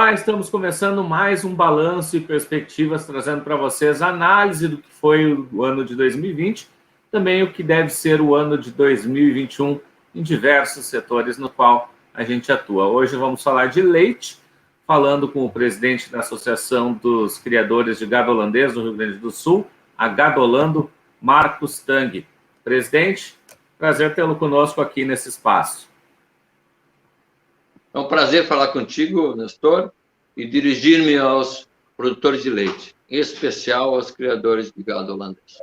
Olá, estamos começando mais um balanço e perspectivas, trazendo para vocês a análise do que foi o ano de 2020, também o que deve ser o ano de 2021 em diversos setores no qual a gente atua. Hoje vamos falar de leite, falando com o presidente da Associação dos Criadores de Gado Holandês do Rio Grande do Sul, a Gadolando, Marcos Tang. Presidente, prazer tê-lo conosco aqui nesse espaço. É um prazer falar contigo, Nestor, e dirigir-me aos produtores de leite, em especial aos criadores de gado holandês.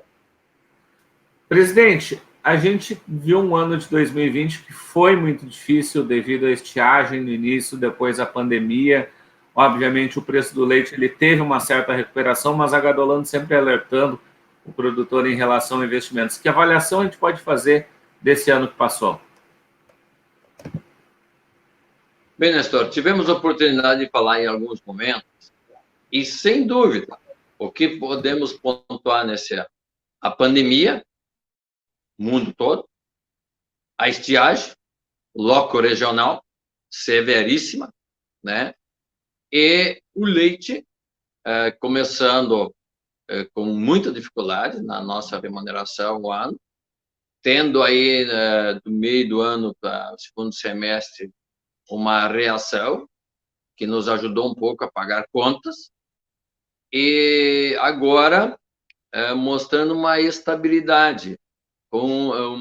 Presidente, a gente viu um ano de 2020 que foi muito difícil devido à estiagem no início, depois a pandemia. Obviamente, o preço do leite ele teve uma certa recuperação, mas a Gadolando sempre alertando o produtor em relação a investimentos. Que avaliação a gente pode fazer desse ano que passou? Bem, Nestor, tivemos a oportunidade de falar em alguns momentos, e sem dúvida, o que podemos pontuar nesse ano? A pandemia, mundo todo, a estiagem, loco-regional, severíssima, né? E o leite, começando com muita dificuldade na nossa remuneração o ano, tendo aí, do meio do ano para o segundo semestre, uma reação que nos ajudou um pouco a pagar contas, e agora mostrando uma estabilidade, com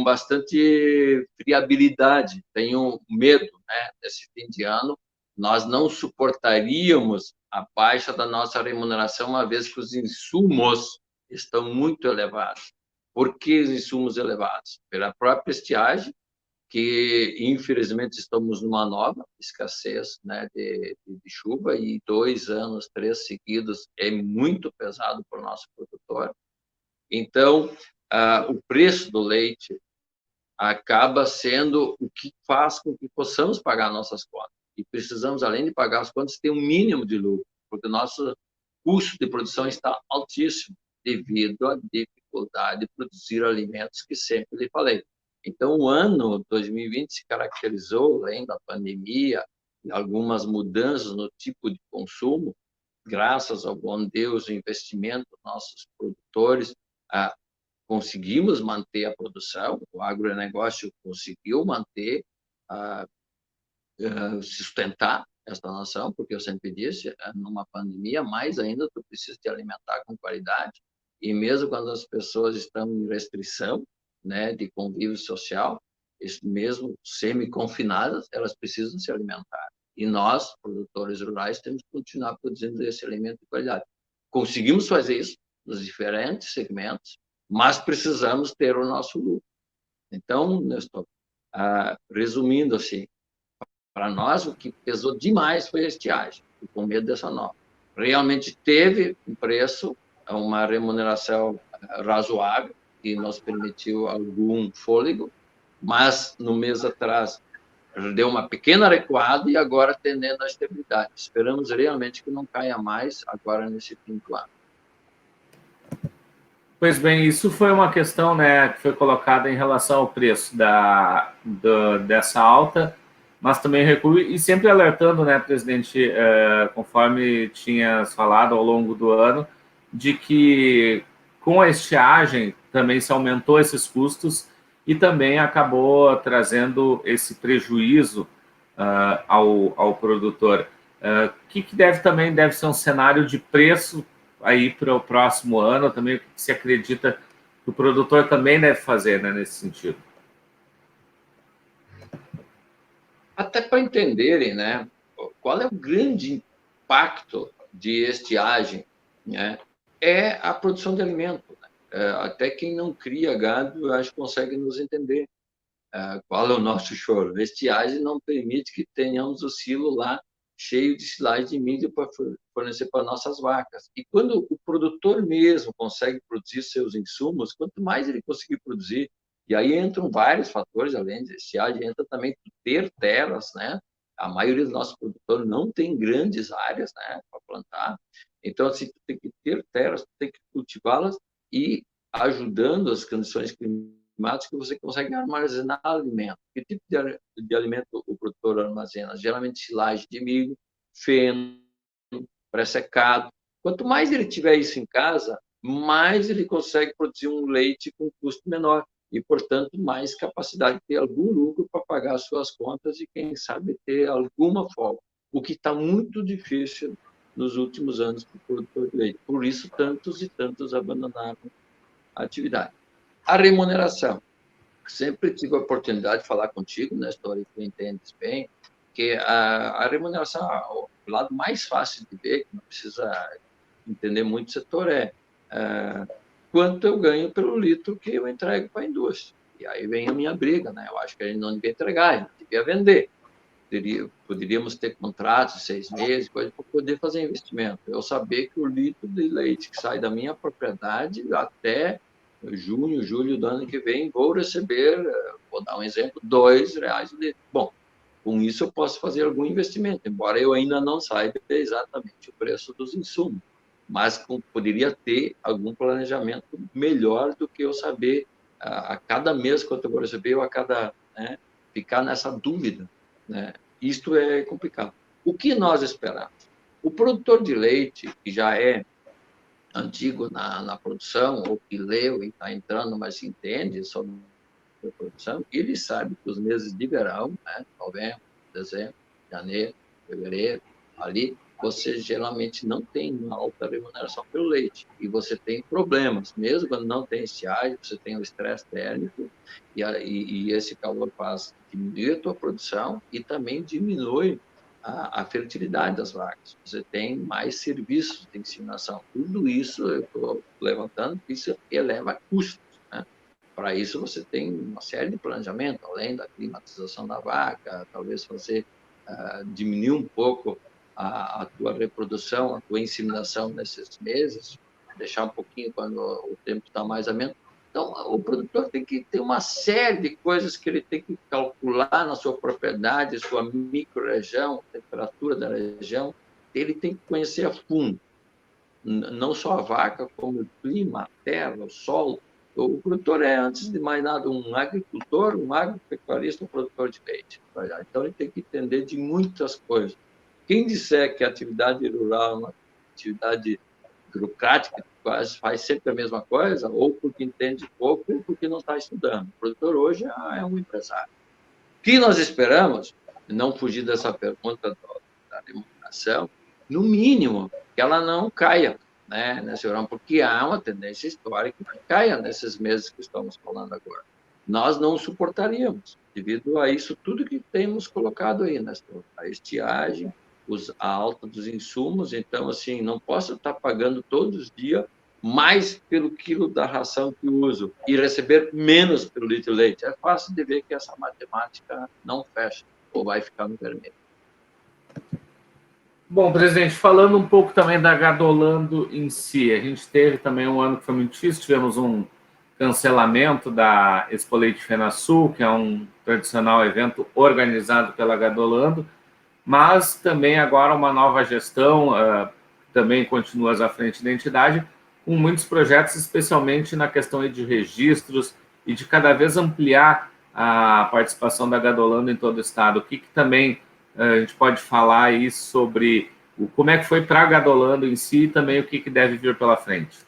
bastante friabilidade. Tenho medo, né, desse fim de ano, nós não suportaríamos a baixa da nossa remuneração, uma vez que os insumos estão muito elevados. Por que os insumos elevados? Pela própria estiagem, que infelizmente estamos numa nova escassez, né, de chuva, e 2 anos, 3 seguidos é muito pesado para o nosso produtor. Então, o preço do leite acaba sendo o que faz com que possamos pagar nossas contas. E precisamos, além de pagar as contas, ter um mínimo de lucro, porque o nosso custo de produção está altíssimo, devido à dificuldade de produzir alimentos que sempre lhe falei. Então, o ano 2020 se caracterizou, além da pandemia, e algumas mudanças no tipo de consumo, graças ao bom Deus, o investimento dos nossos produtores, conseguimos manter a produção, o agronegócio conseguiu manter, sustentar esta nação, porque eu sempre disse, numa pandemia, mais ainda, tu precisa te alimentar com qualidade, e mesmo quando as pessoas estão em restrição, né, de convívio social, mesmo semi-confinadas, elas precisam se alimentar. E nós, produtores rurais, temos que continuar produzindo esse alimento de qualidade. Conseguimos fazer isso nos diferentes segmentos, mas precisamos ter o nosso lucro. Então, Nestor, resumindo assim, para nós o que pesou demais foi a estiagem, com medo dessa nova. Realmente teve um preço, uma remuneração razoável, que nos permitiu algum fôlego, mas no mês atrás deu uma pequena recuada e agora tendendo à estabilidade. Esperamos realmente que não caia mais agora nesse fim do ano. Pois bem, isso foi uma questão, né, que foi colocada em relação ao preço dessa alta, mas também recuo, e sempre alertando, né, presidente, conforme tinha falado ao longo do ano, de que com a estiagem também se aumentou esses custos e também acabou trazendo esse prejuízo ao produtor. Que também deve ser um cenário de preço aí para o próximo ano, também o que se acredita que o produtor também deve fazer, né, nesse sentido? Até para entenderem, né, qual é o grande impacto de estiagem, né, é a produção de alimento. Né? Até quem não cria gado, eu acho que consegue nos entender qual é o nosso choro. A estiagem não permite que tenhamos o silo lá cheio de silagem de milho para fornecer para nossas vacas. E quando o produtor mesmo consegue produzir seus insumos, quanto mais ele conseguir produzir, e aí entram vários fatores, além de estiagem, entra também ter terras, né? A maioria dos nossos produtores não tem grandes áreas, né, para plantar. Então, assim, tu tem que ter terras, tu tem que cultivá-las e ajudando as condições climáticas climáticos que você consegue armazenar alimento. Que tipo de alimento o produtor armazena? Geralmente silagem de milho, feno, pré-secado. Quanto mais ele tiver isso em casa, mais ele consegue produzir um leite com custo menor e, portanto, mais capacidade de ter algum lucro para pagar as suas contas e, quem sabe, ter alguma folga. O que está muito difícil nos últimos anos para o produtor de leite. Por isso, tantos e tantos abandonaram a atividade. A remuneração. Sempre tive a oportunidade de falar contigo, né, História, que tu entendes bem, que a remuneração, o lado mais fácil de ver, que não precisa entender muito o setor, é quanto eu ganho pelo litro que eu entrego para a indústria. E aí vem a minha briga, né? Eu acho que a gente não devia entregar, a gente devia vender. Poderíamos ter contratos de 6 meses, coisa para poder fazer investimento. Eu saber que o litro de leite que sai da minha propriedade até junho, julho do ano que vem, vou receber, vou dar um exemplo, R$ 2 o litro. Bom, com isso eu posso fazer algum investimento, embora eu ainda não saiba exatamente o preço dos insumos, mas poderia ter algum planejamento melhor do que eu saber a cada mês quanto eu vou receber ou a cada, né, ficar nessa dúvida, né? Isto é complicado. O que nós esperamos? O produtor de leite, que já é antigo na produção, ou que leu e está entrando, mas entende sobre a produção, ele sabe que os meses de verão, né, novembro, dezembro, janeiro, fevereiro, ali, você geralmente não tem uma alta remuneração pelo leite. E você tem problemas, mesmo quando não tem estiagem, você tem o estresse térmico, e esse calor faz diminuir a tua produção e também diminui a fertilidade das vacas. Você tem mais serviços de inseminação. Tudo isso eu estou levantando, isso eleva custos. Né? Para isso, você tem uma série de planejamento, além da climatização da vaca, talvez fazer diminuir um pouco a tua reprodução, a tua inseminação nesses meses, deixar um pouquinho quando o tempo está mais ameno. Então, o produtor tem que ter uma série de coisas que ele tem que calcular na sua propriedade, sua micro-região, temperatura da região. Ele tem que conhecer a fundo, não só a vaca, como o clima, a terra, o solo. O produtor é, antes de mais nada, um agricultor, um agropecuarista, um produtor de leite. Então, ele tem que entender de muitas coisas. Quem disser que a atividade rural é uma atividade burocrática, faz sempre a mesma coisa, ou porque entende pouco, ou porque não está estudando. O produtor hoje é um empresário. O que nós esperamos, não fugir dessa pergunta da remuneração, no mínimo, que ela não caia, né, nesse verão, porque há uma tendência histórica que caia nesses meses que estamos falando agora. Nós não suportaríamos, devido a isso tudo que temos colocado aí, né, a estiagem, a alta dos insumos. Então, assim, não posso estar pagando todos os dias mais pelo quilo da ração que uso e receber menos pelo litro de leite. É fácil de ver que essa matemática não fecha ou vai ficar no vermelho. Bom, presidente, falando um pouco também da Gadolando em si, a gente teve também um ano que foi muito difícil, tivemos um cancelamento da Expo Leite FenaSul, que é um tradicional evento organizado pela Gadolando, mas também agora uma nova gestão, também continua à frente da entidade, com muitos projetos, especialmente na questão de registros e de cada vez ampliar a participação da Gadolando em todo o estado. O que também a gente pode falar aí sobre como é que foi para a Gadolando em si e também o que deve vir pela frente?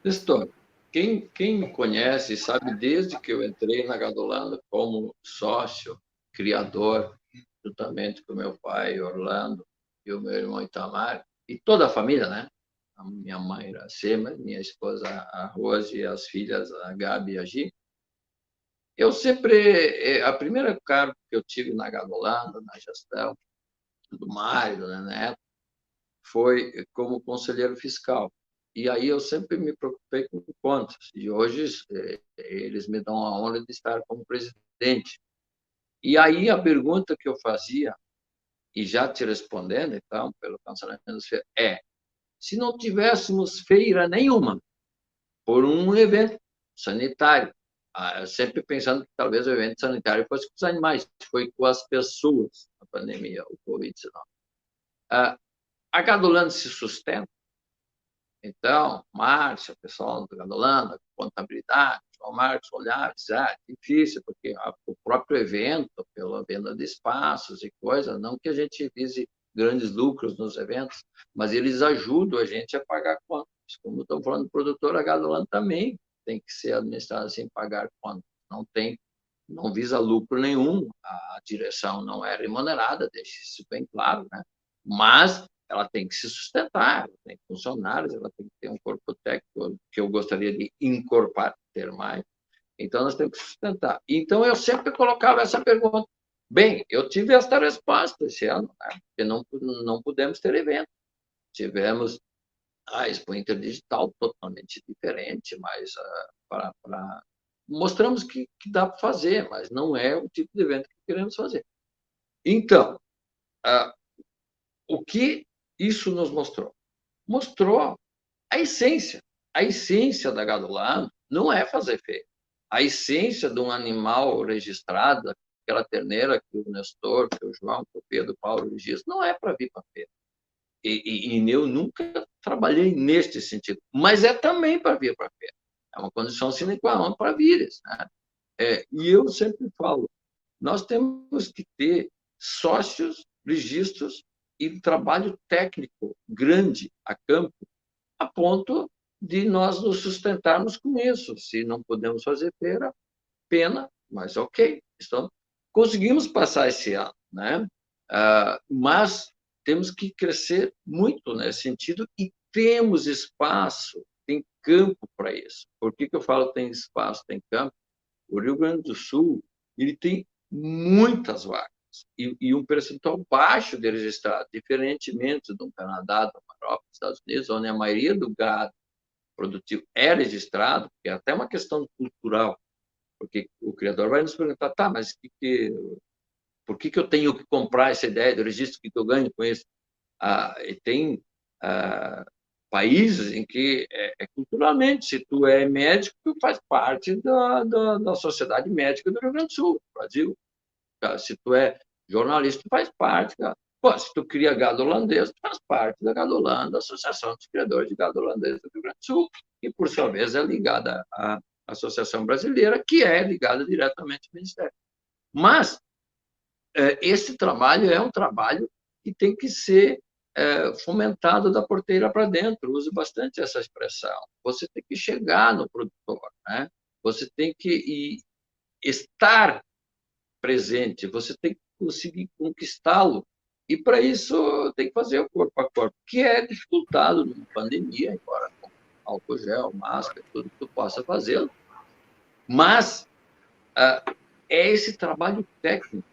Nestor, quem me conhece sabe desde que eu entrei na Gadolando como sócio, criador, juntamente com meu pai, Orlando, e o meu irmão Itamar, e toda a família, né? A minha mãe Iracema, minha esposa a Rose e as filhas a Gabi e a Gi. Eu sempre, a primeira cargo que eu tive na Gadolando, na gestão do Mário, do Neneto, foi como conselheiro fiscal. E aí eu sempre me preocupei com contas. E hoje eles me dão a honra de estar como presidente. E aí a pergunta que eu fazia, e já te respondendo, então, pelo cancelamento das feiras, se não tivéssemos feira nenhuma, por um evento sanitário, sempre pensando que talvez o evento sanitário fosse com os animais, foi com as pessoas, a pandemia, o Covid-19. A Gadolando se sustenta Então, Márcia, pessoal do Gadolanda, contabilidade, João Marcos olhar, dizer, é difícil, porque o próprio evento, pela venda de espaços e coisas, não que a gente vise grandes lucros nos eventos, mas eles ajudam a gente a pagar contas. Como estão falando, o produtor, a Gadolanda também tem que ser administrado sem pagar contas. Não visa lucro nenhum, a direção não é remunerada, deixe isso bem claro, né? Mas ela tem que se sustentar, ela tem funcionários, ela tem que ter um corpo técnico que eu gostaria de incorporar, ter mais. Então, nós temos que sustentar. Então, eu sempre colocava essa pergunta. Bem, eu tive esta resposta esse ano, né? Porque não pudemos ter evento. Tivemos a Expo Interdigital totalmente diferente, mas mostramos que dá para fazer, mas não é o tipo de evento que queremos fazer. Então, o que isso nos mostrou? Mostrou a essência. A essência da Gadolando não é fazer feira. A essência de um animal registrado, aquela terneira que o Nestor, que o João, que o Pedro, o Paulo registram, não é para vir para feira. E eu nunca trabalhei neste sentido, mas é também para vir para feira. É uma condição sine qua non para vires. Né? E eu sempre falo, nós temos que ter sócios, registros e trabalho técnico grande a campo, a ponto de nós nos sustentarmos com isso. Se não podemos fazer feira, pena, mas ok. Então, conseguimos passar esse ano, né? Mas temos que crescer muito nesse sentido e temos espaço, tem campo para isso. Por que eu falo tem espaço, tem campo? O Rio Grande do Sul ele tem muitas vacas e um percentual baixo de registrados, diferentemente do Canadá, da Europa, dos Estados Unidos, onde a maioria do gado produtivo é registrado, que é até uma questão cultural, porque o criador vai nos perguntar, tá, mas por que eu tenho que comprar essa ideia do registro, que eu ganho com isso? E tem países em que culturalmente, se tu é médico, tu faz parte da sociedade médica do Rio Grande do Sul, Brasil. Se tu é jornalista, tu faz parte. Cara. Pô, se tu cria gado holandês, tu faz parte da Gado Holanda, da Associação dos Criadores de Gado Holandês do Rio Grande do Sul, que, por sua vez, é ligada à Associação Brasileira, que é ligada diretamente ao Ministério. Mas esse trabalho é um trabalho que tem que ser fomentado da porteira para dentro. Uso bastante essa expressão. Você tem que chegar no produtor, né? Você tem que estar presente, você tem que conseguir conquistá-lo. E, para isso, tem que fazer o corpo a corpo, que é dificultado numa pandemia, embora com álcool gel, máscara, tudo que tu possa fazê-lo. Mas é esse trabalho técnico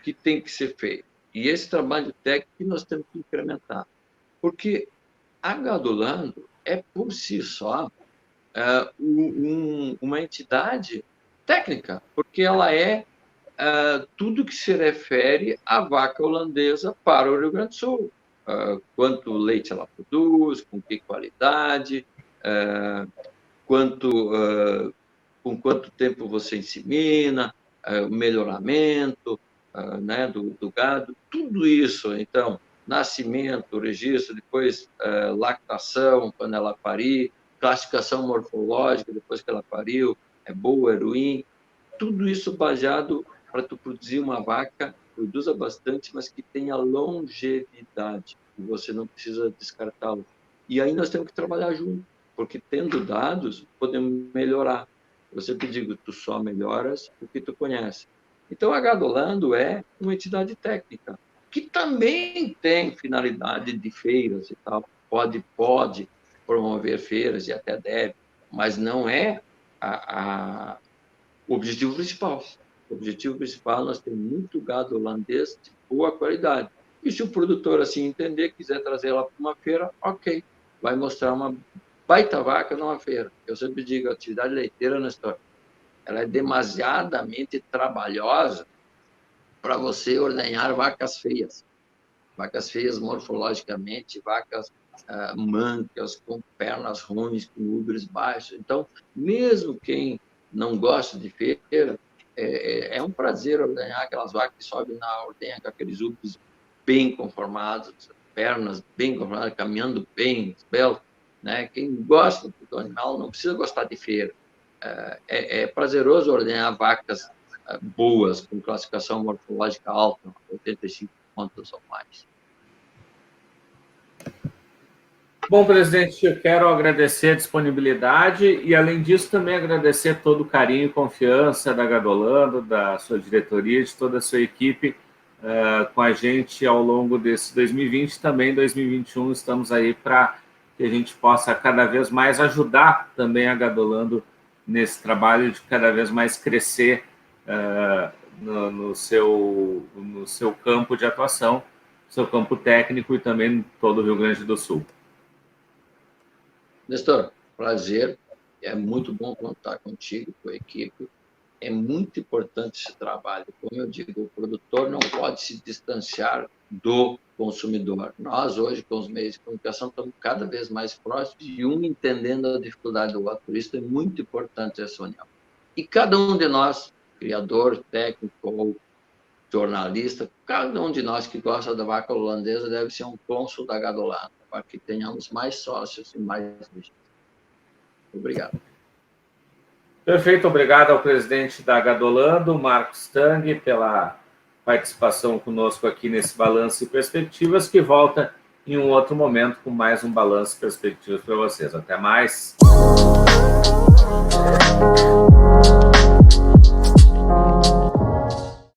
que tem que ser feito. E esse trabalho técnico que nós temos que incrementar. Porque a Gadolando é, por si só, uma entidade técnica, porque ela é tudo que se refere à vaca holandesa para o Rio Grande do Sul. Quanto leite ela produz, com que qualidade, com quanto tempo você insemina, o melhoramento né, do gado, tudo isso. Então, nascimento, registro, depois lactação, quando ela parir, classificação morfológica, depois que ela pariu, é boa, é ruim, tudo isso baseado para tu produzir uma vaca, produza bastante, mas que tenha longevidade, e você não precisa descartá-la. E aí nós temos que trabalhar junto, porque tendo dados, podemos melhorar. Eu sempre digo, tu só melhoras o que tu conhece. Então, a Gadolando é uma entidade técnica, que também tem finalidade de feiras e tal, pode promover feiras e até deve, mas não é o objetivo principal. O objetivo principal, nós temos muito gado holandês de boa qualidade. E se o produtor assim entender, quiser trazer ela para uma feira, ok, vai mostrar uma baita vaca numa feira. Eu sempre digo, a atividade leiteira, Nestor, ela é demasiadamente trabalhosa para você ordenhar vacas feias. Vacas feias morfologicamente, vacas mancas, com pernas ruins, com ubres baixos. Então, mesmo quem não gosta de feira, é um prazer ordenhar aquelas vacas que sobem na ordenha com aqueles ubres bem conformados, pernas bem conformadas, caminhando bem, esbelto. né? Quem gosta do animal não precisa gostar de feira. É prazeroso ordenhar vacas boas, com classificação morfológica alta, 85 pontos ou mais. Bom, presidente, eu quero agradecer a disponibilidade e, além disso, também agradecer todo o carinho e confiança da Gadolando, da sua diretoria, de toda a sua equipe com a gente ao longo desse 2020 também 2021. Estamos aí para que a gente possa cada vez mais ajudar também a Gadolando nesse trabalho de cada vez mais crescer no seu campo de atuação, seu campo técnico e também em todo o Rio Grande do Sul. Nestor, prazer. É muito bom contar contigo, com a equipe. É muito importante esse trabalho. Como eu digo, o produtor não pode se distanciar do consumidor. Nós, hoje, com os meios de comunicação, estamos cada vez mais próximos e um entendendo a dificuldade do outro. Por isso é muito importante essa união. E cada um de nós, criador, técnico ou jornalista, cada um de nós que gosta da vaca holandesa deve ser um cônsul da Gadolando, para que tenhamos mais sócios e mais registros. Obrigado. Perfeito, obrigado ao presidente da Gadolando, Marcos Tang, pela participação conosco aqui nesse Balanço e Perspectivas, que volta em um outro momento com mais um Balanço e Perspectivas para vocês. Até mais!